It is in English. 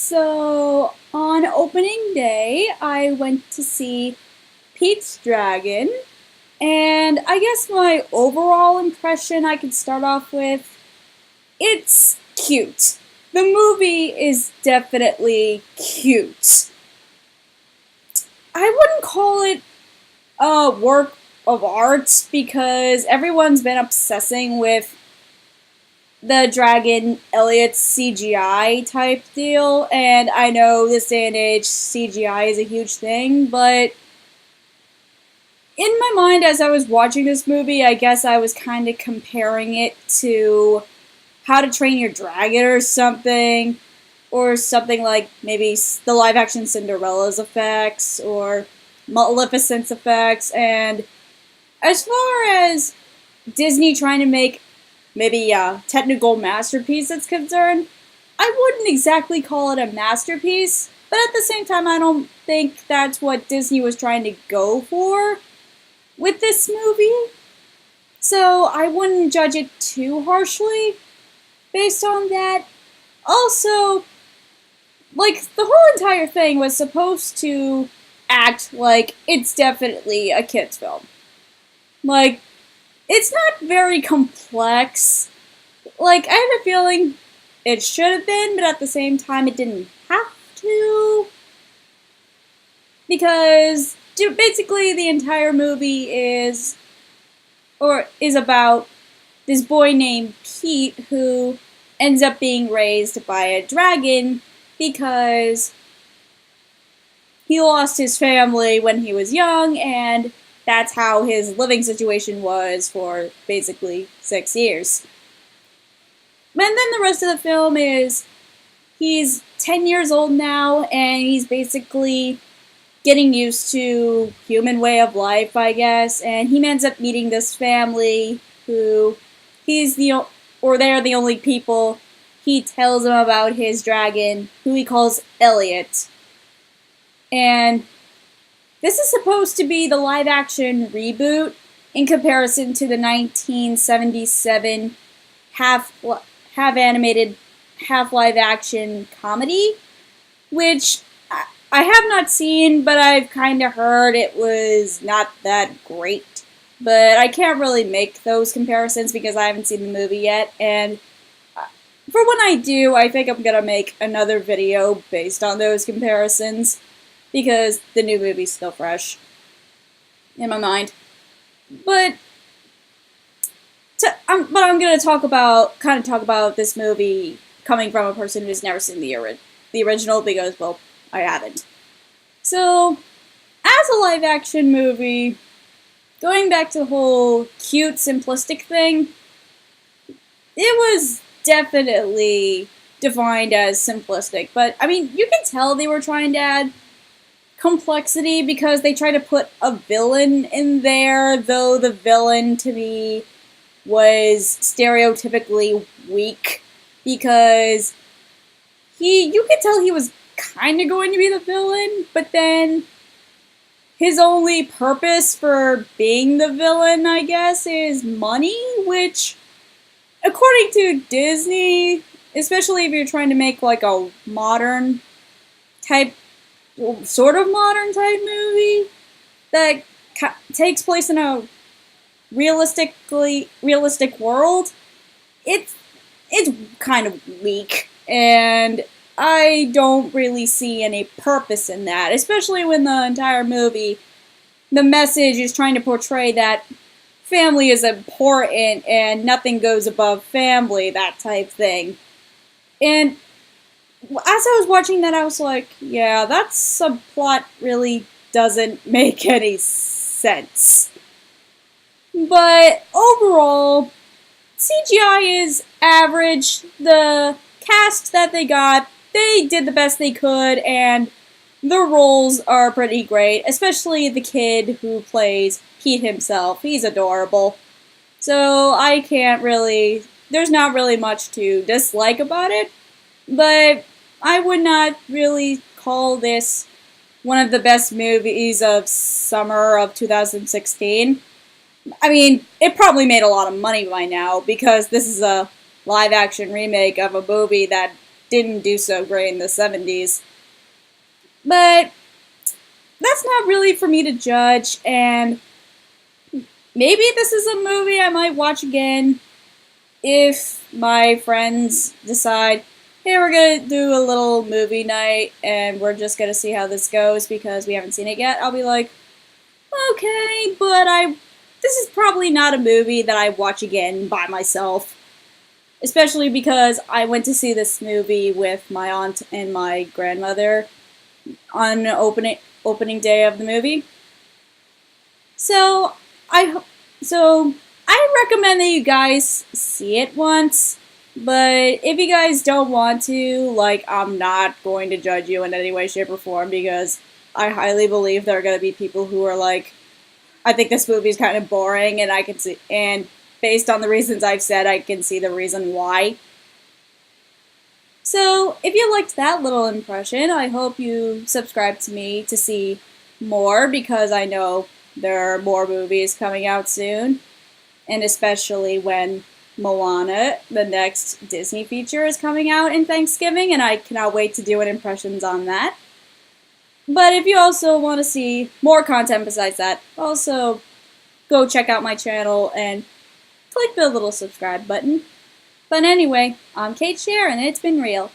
So, on opening day, I went to see Pete's Dragon, and I guess my overall impression I could start off with, it's cute. The movie is definitely cute. I wouldn't call it a work of art because everyone's been obsessing with the Dragon Elliot's CGI type deal, and I know this day and age CGI is a huge thing, but in my mind as I was watching this movie, I guess I was kind of comparing it to How to Train Your Dragon or something like maybe the live action Cinderella's effects, or Maleficent's effects, and as far as Disney trying to make maybe a technical masterpiece that's concerned, I wouldn't exactly call it a masterpiece, but at the same time, I don't think that's what Disney was trying to go for with this movie. So I wouldn't judge it too harshly based on that. Also, like, the whole entire thing was supposed to act like it's definitely a kid's film. Like, it's not very complex. Like, I had a feeling it should have been, but at the same time, it didn't have to. Because basically, the entire movie is about this boy named Pete who ends up being raised by a dragon because he lost his family when he was young, and that's how his living situation was for basically 6 years. And then the rest of the film is he's 10 years old now, and he's basically getting used to human way of life, I guess, and he ends up meeting this family who they're the only people he tells them about his dragon, who he calls Elliot. And this is supposed to be the live-action reboot in comparison to the 1977 half-animated, half-live-action comedy, which I have not seen, but I've kind of heard it was not that great. But I can't really make those comparisons because I haven't seen the movie yet, and for when I do, I think I'm gonna make another video based on those comparisons, because the new movie's still fresh in my mind. But I'm gonna talk about this movie coming from a person who's never seen the original, because, well, I haven't. So, as a live action movie, going back to the whole cute, simplistic thing, it was definitely defined as simplistic. But, I mean, you can tell they were trying to add complexity because they tried to put a villain in there, though the villain to me was stereotypically weak, because you could tell he was kind of going to be the villain, but then his only purpose for being the villain, I guess, is money, which, according to Disney, especially if you're trying to make like a modern type, sort of modern type movie that takes place in a realistic world, it's kind of weak, and I don't really see any purpose in that, especially when the entire movie, the message is trying to portray that family is important and nothing goes above family, that type thing. And as I was watching that, I was like, yeah, that subplot really doesn't make any sense. But overall, CGI is average. The cast that they got, they did the best they could, and the roles are pretty great, especially the kid who plays Pete himself. He's adorable. So there's not really much to dislike about it, but I would not really call this one of the best movies of summer of 2016. I mean, it probably made a lot of money by now, because this is a live-action remake of a movie that didn't do so great in the 70s. But that's not really for me to judge, and maybe this is a movie I might watch again if my friends decide, hey, we're gonna do a little movie night and we're just gonna see how this goes because we haven't seen it yet. I'll be like, okay, but this is probably not a movie that I watch again by myself. Especially because I went to see this movie with my aunt and my grandmother on opening day of the movie. So I recommend that you guys see it once. But if you guys don't want to, like, I'm not going to judge you in any way, shape, or form because I highly believe there are going to be people who are like, I think this movie is kind of boring, and I can see, and based on the reasons I've said, I can see the reason why. So, if you liked that little impression, I hope you subscribe to me to see more, because I know there are more movies coming out soon, and especially when Moana, the next Disney feature, is coming out in Thanksgiving, and I cannot wait to do an impressions on that. But if you also want to see more content besides that, also go check out my channel and click the little subscribe button. But anyway, I'm Cait Cher, and it's been real.